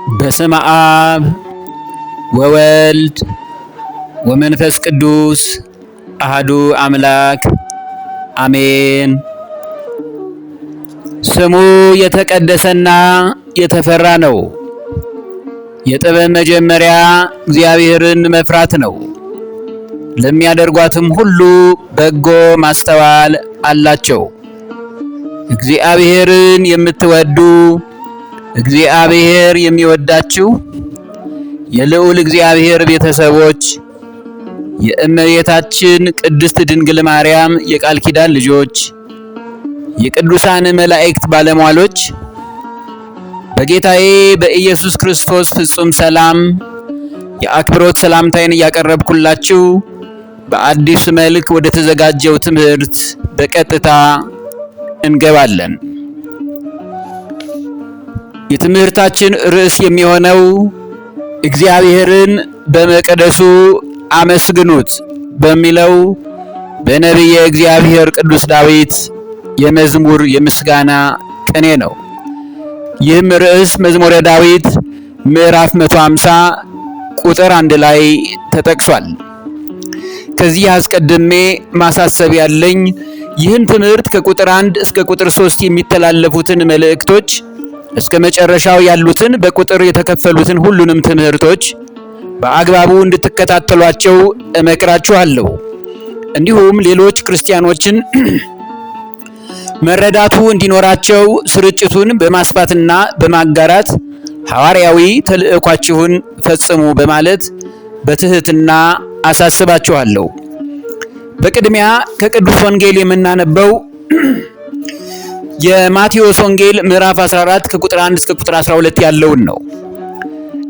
በስመ አብ ወወልድ ወመንፈስ ቅዱስ አሐዱ አምላክ አሜን። ስሙ የተቀደሰና የተፈራ ነው። የጥበብ መጀመሪያ እግዚአብሔርን መፍራት ነው። ለሚያደርጓትም ሁሉ በጎ ማስተዋል አላቸው። እግዚአብሔርን የምትወዱ እግዚአብሔር የሚወዳችሁ የልዑል እግዚአብሔር ቤተሰቦች የእመቤታችን ቅድስት ድንግል ማርያም የቃል ኪዳን ልጆች የቅዱሳን መላእክት ባለሟሎች በጌታዬ በኢየሱስ ክርስቶስ ፍጹም ሰላም የአክብሮት ሰላምታዬን እያቀረብኩላችሁ በአዲስ መልክ ወደ ተዘጋጀው ትምህርት በቀጥታ እንገባለን። የትምህርታችን ርዕስ የሚሆነው እግዚአብሔርን በመቅደሱ አመስግኑት በሚለው በነቢየ እግዚአብሔር ቅዱስ ዳዊት የመዝሙር የምስጋና ቅኔ ነው። ይህም ርዕስ መዝሙረ ዳዊት ምዕራፍ 150 ቁጥር 1 ላይ ተጠቅሷል። ከዚህ አስቀድሜ ማሳሰብ ያለኝ ይህን ትምህርት ከቁጥር 1 እስከ ቁጥር 3 የሚተላለፉትን መልእክቶች እስከ መጨረሻው ያሉትን በቁጥር የተከፈሉትን ሁሉንም ትምህርቶች በአግባቡ እንድትከታተሏቸው እመክራችኋለሁ። እንዲሁም ሌሎች ክርስቲያኖችን መረዳቱ እንዲኖራቸው ስርጭቱን በማስፋትና በማጋራት ሐዋርያዊ ተልእኳችሁን ፈጽሙ በማለት በትህትና አሳስባችኋለሁ። በቅድሚያ ከቅዱስ ወንጌል የምናነበው የማቴዎስ ወንጌል ምዕራፍ 14 ከቁጥር 1 እስከ ቁጥር 12 ያለውን ነው።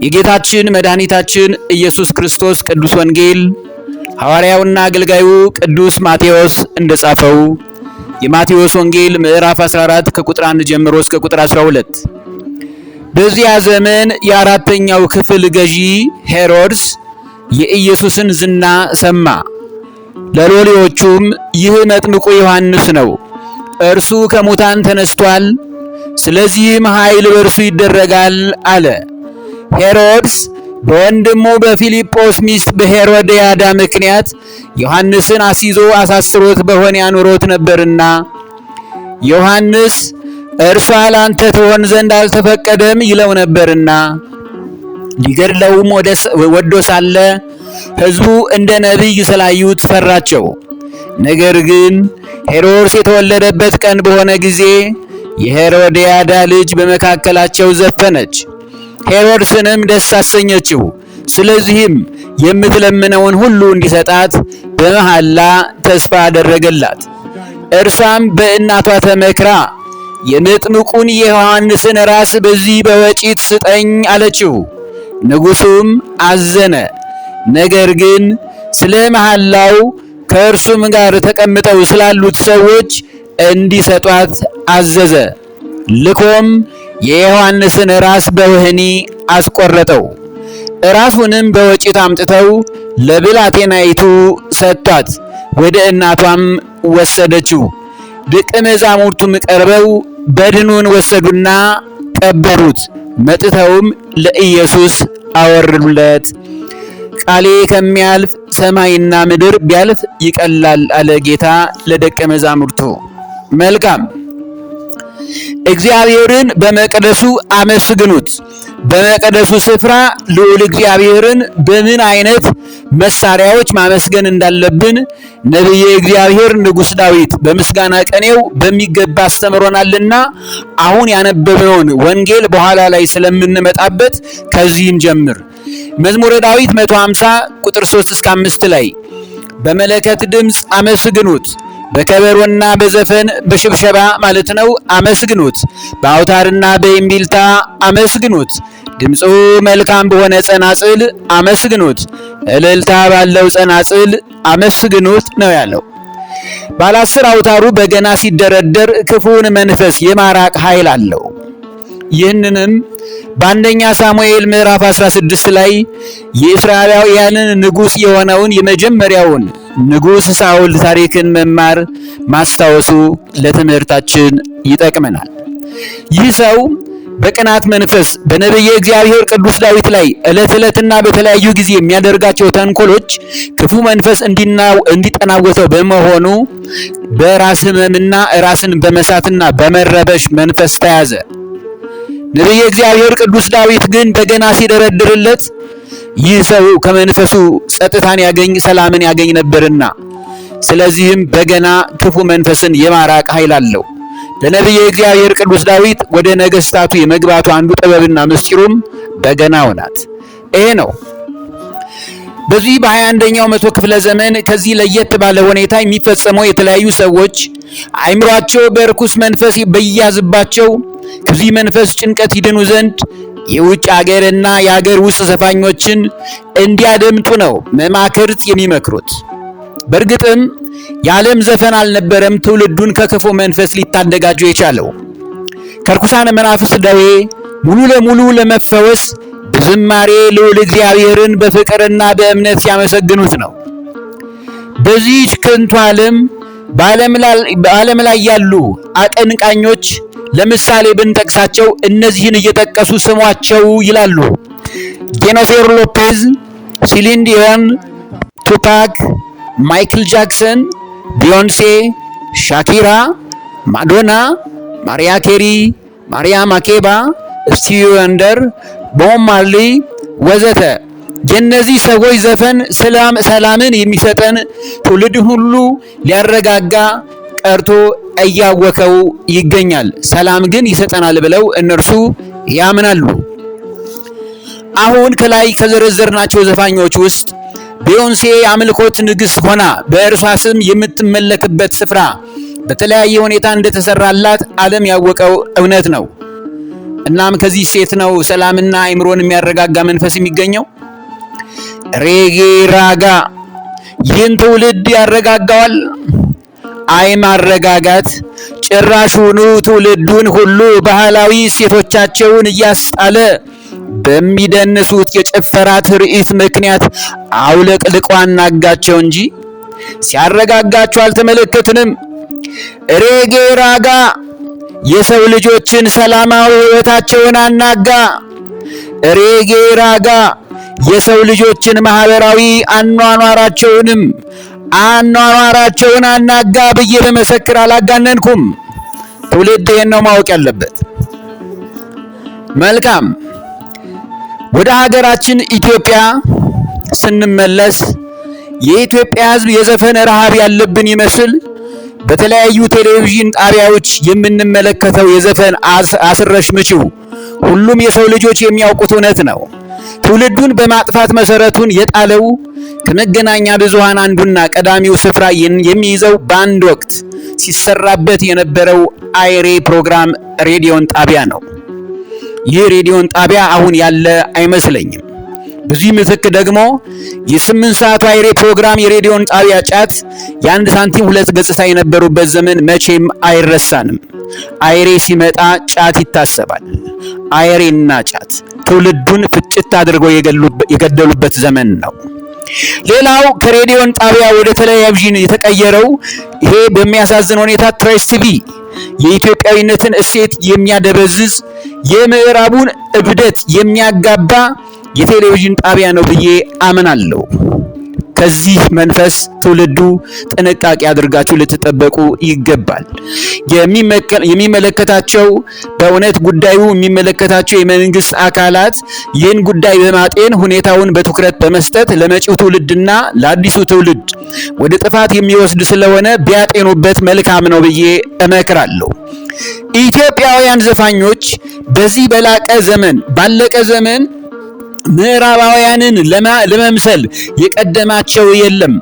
የጌታችን መድኃኒታችን ኢየሱስ ክርስቶስ ቅዱስ ወንጌል ሐዋርያውና አገልጋዩ ቅዱስ ማቴዎስ እንደጻፈው የማቴዎስ ወንጌል ምዕራፍ 14 ከቁጥር 1 ጀምሮ እስከ ቁጥር 12። በዚያ ዘመን የአራተኛው ክፍል ገዢ ሄሮድስ የኢየሱስን ዝና ሰማ። ለሎሌዎቹም ይህ መጥምቁ ዮሐንስ ነው፣ እርሱ ከሙታን ተነስቷል፣ ስለዚህም ኃይል በእርሱ ይደረጋል አለ። ሄሮድስ በወንድሙ በፊልጶስ ሚስት በሄሮድያዳ ምክንያት ዮሐንስን አስይዞ አሳስሮት በወህኒ አኑሮት ነበርና ዮሐንስ እርሷ ላንተ ትሆን ዘንድ አልተፈቀደም ይለው ነበርና ሊገድለውም ወዶ ሳለ ሕዝቡ እንደ ነቢይ ስላዩት ፈራቸው። ነገር ግን ሄሮድስ የተወለደበት ቀን በሆነ ጊዜ የሄሮድያዳ ልጅ በመካከላቸው ዘፈነች፣ ሄሮድስንም ደስ አሰኘችው። ስለዚህም የምትለምነውን ሁሉ እንዲሰጣት በመሐላ ተስፋ አደረገላት። እርሷም በእናቷ ተመክራ የመጥምቁን የዮሐንስን ራስ በዚህ በወጪት ስጠኝ አለችው። ንጉሡም አዘነ። ነገር ግን ስለ መሐላው ከእርሱም ጋር ተቀምጠው ስላሉት ሰዎች እንዲሰጧት አዘዘ። ልኮም የዮሐንስን ራስ በወህኒ አስቆረጠው። ራሱንም በወጭት አምጥተው ለብላቴናይቱ ሰጧት። ወደ እናቷም ወሰደችው። ደቀ መዛሙርቱም ቀርበው በድኑን ወሰዱና ቀበሩት። መጥተውም ለኢየሱስ አወረዱለት። ቃሌ ከሚያልፍ ሰማይና ምድር ቢያልፍ ይቀላል አለ ጌታ ለደቀ መዛሙርቱ። መልካም። እግዚአብሔርን በመቅደሱ አመስግኑት። በመቅደሱ ስፍራ ልዑል እግዚአብሔርን በምን አይነት መሳሪያዎች ማመስገን እንዳለብን ነቢየ እግዚአብሔር ንጉሥ ዳዊት በምስጋና ቀኔው በሚገባ አስተምሮናልና አሁን ያነበብነውን ወንጌል በኋላ ላይ ስለምንመጣበት ከዚህን ጀምር። መዝሙረ ዳዊት 150 ቁጥር 3 እስከ 5 ላይ በመለከት ድምፅ አመስግኑት፣ በከበሮና በዘፈን በሽብሸባ ማለት ነው አመስግኑት፣ በአውታርና በእምቢልታ አመስግኑት፣ ድምፁ መልካም በሆነ ጸናጽል አመስግኑት፣ እልልታ ባለው ጸናጽል አመስግኑት ነው ያለው። ባለ 10 አውታሩ በገና ሲደረደር ክፉውን መንፈስ የማራቅ ኃይል አለው። ይህንንም በአንደኛ ሳሙኤል ምዕራፍ 16 ላይ የእስራኤላውያንን ንጉሥ የሆነውን የመጀመሪያውን ንጉሥ ሳኦል ታሪክን መማር ማስታወሱ ለትምህርታችን ይጠቅመናል። ይህ ሰው በቅናት መንፈስ በነቢየ እግዚአብሔር ቅዱስ ዳዊት ላይ ዕለት በተለያዩ ጊዜ የሚያደርጋቸው ተንኮሎች ክፉ መንፈስ እንዲጠናወተው በመሆኑ በራስ ሕመምና ራስን በመሳትና በመረበሽ መንፈስ ተያዘ። ነቢየ እግዚአብሔር ቅዱስ ዳዊት ግን በገና ሲደረድርለት ይህ ሰው ከመንፈሱ ጸጥታን ሰላምን ያገኝ ነበርና፣ ስለዚህም በገና ክፉ መንፈስን የማራቅ ኃይል አለው። ለነቢየ እግዚአብሔር ቅዱስ ዳዊት ወደ ነገስታቱ የመግባቱ አንዱ ጥበብና ምስጢሩም በገናው ናት። ይሄ ነው። በዚህ በ21ኛው መቶ ክፍለ ዘመን ከዚህ ለየት ባለ ሁኔታ የሚፈጸመው የተለያዩ ሰዎች አእምሯቸው በርኩስ መንፈስ በይያዝባቸው ከዚህ መንፈስ ጭንቀት ይድኑ ዘንድ የውጭ ሀገርና የሀገር ውስጥ ዘፋኞችን እንዲያደምጡ ነው መማክርት የሚመክሩት። በእርግጥም የዓለም ዘፈን አልነበረም ትውልዱን ከክፉ መንፈስ ሊታደጋቸው የቻለው። ከርኩሳን መናፍስት ደዌ ሙሉ ለሙሉ ለመፈወስ በዝማሬ ልዑል እግዚአብሔርን በፍቅርና በእምነት ሲያመሰግኑት ነው። በዚህች ከንቱ ዓለም በዓለም ላይ ያሉ አቀንቃኞች ለምሳሌ ብንጠቅሳቸው እነዚህን እየጠቀሱ ስሟቸው ይላሉ። ጄኒፈር ሎፔዝ፣ ሲሊን ዲዮን፣ ቱፓክ፣ ማይክል ጃክሰን፣ ቢዮንሴ፣ ሻኪራ፣ ማዶና፣ ማሪያ ኬሪ፣ ማሪያ ማኬባ፣ ስቲቪ ወንደር፣ ቦብ ማርሊ ወዘተ። የእነዚህ ሰዎች ዘፈን ሰላምን የሚሰጠን ትውልድ ሁሉ ሊያረጋጋ ቀርቶ እያወከው ይገኛል። ሰላም ግን ይሰጠናል ብለው እነርሱ ያምናሉ። አሁን ከላይ ከዘረዘርናቸው ዘፋኞች ውስጥ ቢዮንሴ የአምልኮት ንግሥት ሆና በእርሷ ስም የምትመለክበት ስፍራ በተለያየ ሁኔታ እንደተሰራላት ዓለም ያወቀው እውነት ነው። እናም ከዚህ ሴት ነው ሰላምና አእምሮን የሚያረጋጋ መንፈስ የሚገኘው። ሬጌ ራጋ ይህን ትውልድ ያረጋጋዋል? አይ ማረጋጋት! ጭራሹኑ ትውልዱን ሁሉ ባህላዊ እሴቶቻቸውን እያስጣለ በሚደንሱት የጭፈራ ትርኢት ምክንያት አውለቅልቆ አናጋቸው እንጂ ሲያረጋጋቸው አልተመለከትንም። ሬጌ ራጋ የሰው ልጆችን ሰላማዊ ሕይወታቸውን አናጋ። ሬጌ ራጋ የሰው ልጆችን ማህበራዊ አኗኗራቸውን አናጋ ብዬ በመሰክር አላጋነንኩም። ትውልድ ይህን ነው ማወቅ ያለበት። መልካም፣ ወደ ሀገራችን ኢትዮጵያ ስንመለስ የኢትዮጵያ ሕዝብ የዘፈን ረሃብ ያለብን ይመስል በተለያዩ ቴሌቪዥን ጣቢያዎች የምንመለከተው የዘፈን አስረሽ ምችው ሁሉም የሰው ልጆች የሚያውቁት እውነት ነው። ትውልዱን በማጥፋት መሰረቱን የጣለው ከመገናኛ ብዙሃን አንዱና ቀዳሚው ስፍራ የሚይዘው በአንድ ወቅት ሲሰራበት የነበረው አይሬ ፕሮግራም ሬዲዮን ጣቢያ ነው። ይህ ሬዲዮን ጣቢያ አሁን ያለ አይመስለኝም። በዚህ ምትክ ደግሞ የ8 ሰዓቱ አይሬ ፕሮግራም የሬዲዮን ጣቢያ ጫት የአንድ ሳንቲም ሁለት ገጽታ የነበሩበት ዘመን መቼም አይረሳንም። አይሬ ሲመጣ ጫት ይታሰባል። አይሬና ጫት ትውልዱን ፍጭት አድርገው የገደሉበት ዘመን ነው። ሌላው ከሬዲዮን ጣቢያ ወደ ቴሌቪዥን የተቀየረው ይሄ በሚያሳዝን ሁኔታ ትሬስ ቲቪ የኢትዮጵያዊነትን እሴት የሚያደበዝዝ የምዕራቡን እብደት የሚያጋባ የቴሌቪዥን ጣቢያ ነው ብዬ አምናለሁ። ከዚህ መንፈስ ትውልዱ ጥንቃቄ አድርጋችሁ ልትጠበቁ ይገባል። የሚመለከታቸው በእውነት ጉዳዩ የሚመለከታቸው የመንግስት አካላት ይህን ጉዳይ በማጤን ሁኔታውን በትኩረት በመስጠት ለመጪው ትውልድና ለአዲሱ ትውልድ ወደ ጥፋት የሚወስድ ስለሆነ ቢያጤኑበት መልካም ነው ብዬ እመክራለሁ። ኢትዮጵያውያን ዘፋኞች በዚህ ባለቀ ዘመን ምዕራባውያንን ለመምሰል የቀደማቸው የለም።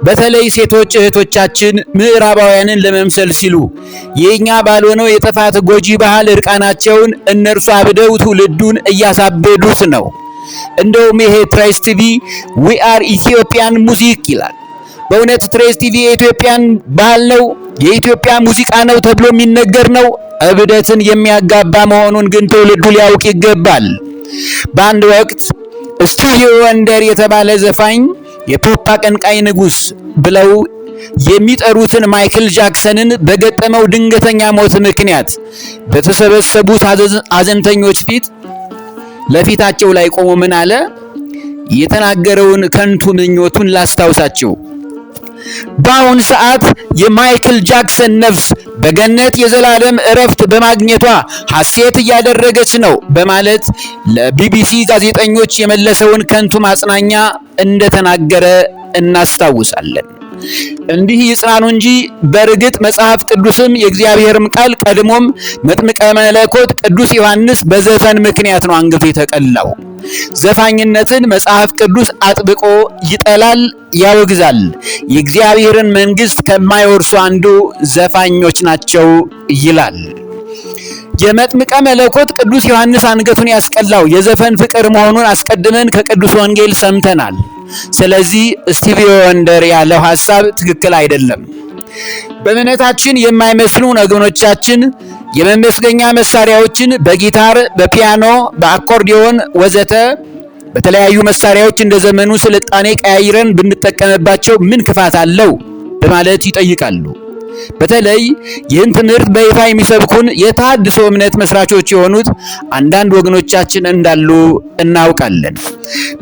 በተለይ ሴቶች እህቶቻችን ምዕራባውያንን ለመምሰል ሲሉ የኛ ባልሆነው የጥፋት ጎጂ ባህል እርቃናቸውን እነርሱ አብደው ትውልዱን እያሳበዱት ነው። እንደውም ይሄ ትሬስ ቲቪ ዊ አር ኢትዮጵያን ሙዚክ ይላል። በእውነት ትሬስ ቲቪ የኢትዮጵያን ባህል ነው፣ የኢትዮጵያ ሙዚቃ ነው ተብሎ የሚነገር ነው። እብደትን የሚያጋባ መሆኑን ግን ትውልዱ ሊያውቅ ይገባል። በአንድ ወቅት ስቲቪ ወንደር የተባለ ዘፋኝ የፖፕ አቀንቃይ ንጉስ ብለው የሚጠሩትን ማይክል ጃክሰንን በገጠመው ድንገተኛ ሞት ምክንያት በተሰበሰቡት ሐዘንተኞች ለፊታቸው ላይ ቆሞ ምን አለ? የተናገረውን ከንቱ ምኞቱን ላስታውሳቸው። በአሁን ሰዓት የማይክል ጃክሰን ነፍስ በገነት የዘላለም እረፍት በማግኘቷ ሐሴት እያደረገች ነው በማለት ለቢቢሲ ጋዜጠኞች የመለሰውን ከንቱ ማጽናኛ እንደተናገረ እናስታውሳለን። እንዲህ ይጽናኑ እንጂ በእርግጥ መጽሐፍ ቅዱስም የእግዚአብሔርም ቃል ቀድሞም መጥምቀ መለኮት ቅዱስ ዮሐንስ በዘፈን ምክንያት ነው አንገቱ የተቀላው። ዘፋኝነትን መጽሐፍ ቅዱስ አጥብቆ ይጠላል፣ ያወግዛል። የእግዚአብሔርን መንግሥት ከማይወርሱ አንዱ ዘፋኞች ናቸው ይላል። የመጥምቀ መለኮት ቅዱስ ዮሐንስ አንገቱን ያስቀላው የዘፈን ፍቅር መሆኑን አስቀድመን ከቅዱስ ወንጌል ሰምተናል። ስለዚህ ስቲቪ ወንደር ያለው ሐሳብ ትክክል አይደለም። በእምነታችን የማይመስሉ ነገሮቻችን የመመስገኛ መሳሪያዎችን በጊታር፣ በፒያኖ፣ በአኮርዲዮን ወዘተ በተለያዩ መሳሪያዎች እንደ ዘመኑ ስልጣኔ ቀያይረን ብንጠቀምባቸው ምን ክፋት አለው በማለት ይጠይቃሉ። በተለይ ይህን ትምህርት በይፋ የሚሰብኩን የተሐድሶ እምነት መስራቾች የሆኑት አንዳንድ ወገኖቻችን እንዳሉ እናውቃለን።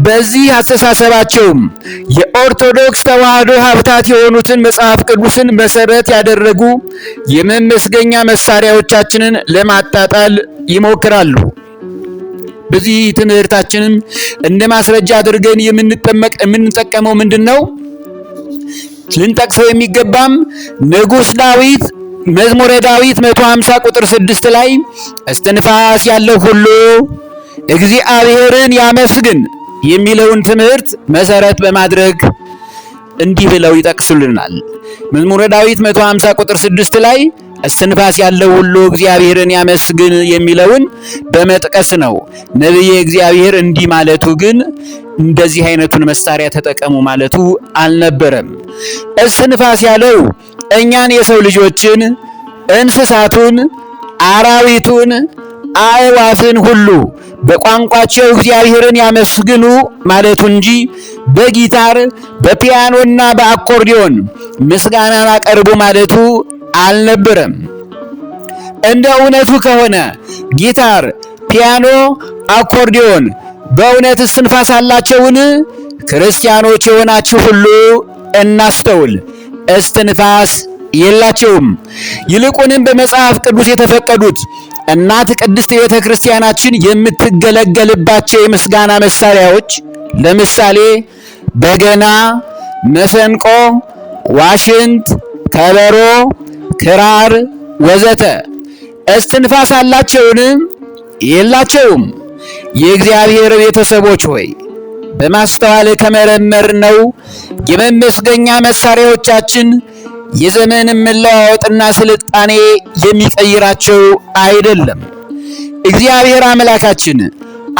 በዚህ አስተሳሰባቸውም የኦርቶዶክስ ተዋሕዶ ሀብታት የሆኑትን መጽሐፍ ቅዱስን መሰረት ያደረጉ የመመስገኛ መሳሪያዎቻችንን ለማጣጣል ይሞክራሉ። በዚህ ትምህርታችንም እንደ ማስረጃ አድርገን የምንጠቀመው ምንድነው? ልንጠቅሰው የሚገባም ንጉሥ ዳዊት መዝሙረ ዳዊት 150 ቁጥር 6 ላይ እስትንፋስ ያለው ሁሉ እግዚአብሔርን ያመስግን የሚለውን ትምህርት መሰረት በማድረግ እንዲህ ብለው ይጠቅሱልናል። መዝሙረ ዳዊት 150 ቁጥር 6 ላይ እስትንፋስ ያለው ሁሉ እግዚአብሔርን ያመስግን የሚለውን በመጥቀስ ነው። ነቢየ እግዚአብሔር እንዲህ ማለቱ ግን እንደዚህ አይነቱን መሳሪያ ተጠቀሙ ማለቱ አልነበረም። እስትንፋስ ያለው እኛን የሰው ልጆችን፣ እንስሳቱን፣ አራዊቱን፣ አዕዋፍን ሁሉ በቋንቋቸው እግዚአብሔርን ያመስግኑ ማለቱ እንጂ በጊታር በፒያኖና በአኮርዲዮን ምስጋናን አቀርቡ ማለቱ አልነበረም። እንደ እውነቱ ከሆነ ጊታር፣ ፒያኖ፣ አኮርዲዮን በእውነት እስትንፋስ አላቸውን? ክርስቲያኖች የሆናችሁ ሁሉ እናስተውል። እስትንፋስ የላቸውም። ይልቁንም በመጽሐፍ ቅዱስ የተፈቀዱት እናት ቅድስት ቤተ ክርስቲያናችን የምትገለገልባቸው የምስጋና መሳሪያዎች ለምሳሌ በገና፣ መሰንቆ፣ ዋሽንት፣ ከበሮ፣ ክራር ወዘተ እስትንፋስ አላቸውን? የላቸውም። የእግዚአብሔር ቤተሰቦች ሆይ በማስተዋል ከመረመርነው የመመስገኛ መሳሪያዎቻችን የዘመን መለዋወጥና ስልጣኔ የሚቀይራቸው አይደለም። እግዚአብሔር አምላካችን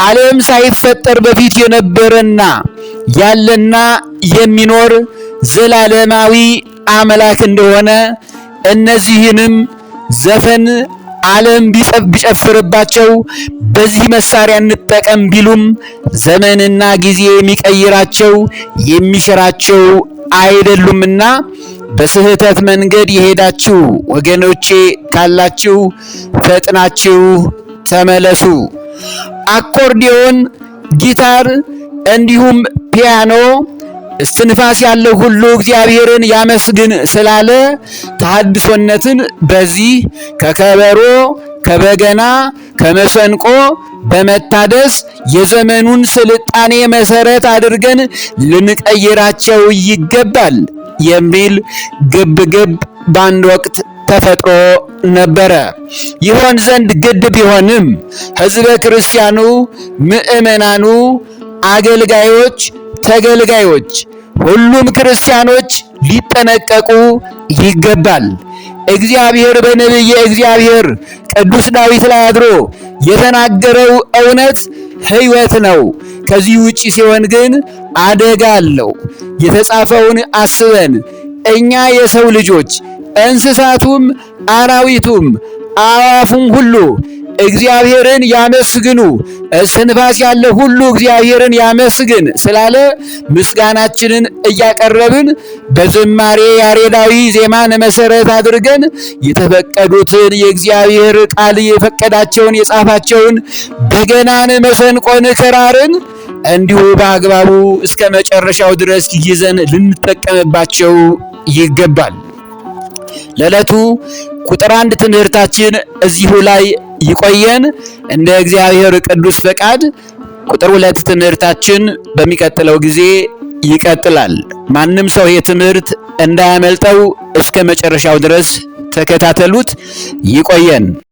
ዓለም ሳይፈጠር በፊት የነበረና ያለና የሚኖር ዘላለማዊ አምላክ እንደሆነ እነዚህንም ዘፈን ዓለም ቢጨፍርባቸው በዚህ መሳሪያ እንጠቀም ቢሉም ዘመንና ጊዜ የሚቀይራቸው የሚሽራቸው አይደሉምና በስህተት መንገድ የሄዳችሁ ወገኖቼ ካላችሁ ፈጥናችሁ ተመለሱ። አኮርዲዮን፣ ጊታር እንዲሁም ፒያኖ እስትንፋስ ያለው ሁሉ እግዚአብሔርን ያመስግን ስላለ ተሐድሶነትን በዚህ ከከበሮ፣ ከበገና፣ ከመሰንቆ በመታደስ የዘመኑን ስልጣኔ መሰረት አድርገን ልንቀይራቸው ይገባል የሚል ግብግብ በአንድ ወቅት ተፈጥሮ ነበረ። ይሆን ዘንድ ግድ ቢሆንም ሕዝበ ክርስቲያኑ፣ ምዕመናኑ፣ አገልጋዮች፣ ተገልጋዮች ሁሉም ክርስቲያኖች ሊጠነቀቁ ይገባል። እግዚአብሔር በነቢየ እግዚአብሔር ቅዱስ ዳዊት ላይ አድሮ የተናገረው እውነት ሕይወት ነው። ከዚህ ውጪ ሲሆን ግን አደጋ አለው። የተጻፈውን አስበን እኛ የሰው ልጆች እንስሳቱም፣ አራዊቱም፣ አዋፉም ሁሉ እግዚአብሔርን ያመስግኑ፣ እስትንፋስ ያለ ሁሉ እግዚአብሔርን ያመስግን ስላለ ምስጋናችንን እያቀረብን በዝማሬ ያሬዳዊ ዜማን መሰረት አድርገን የተፈቀዱትን የእግዚአብሔር ቃል የፈቀዳቸውን የጻፋቸውን በገናን፣ መሰንቆን፣ ክራርን እንዲሁ በአግባቡ እስከ መጨረሻው ድረስ ይዘን ልንጠቀምባቸው ይገባል። ለዕለቱ ቁጥር 1 ትምህርታችን እዚሁ ላይ ይቆየን። እንደ እግዚአብሔር ቅዱስ ፈቃድ ቁጥር 2 ትምህርታችን በሚቀጥለው ጊዜ ይቀጥላል። ማንም ሰው ይህ ትምህርት እንዳያመልጠው እስከ መጨረሻው ድረስ ተከታተሉት። ይቆየን።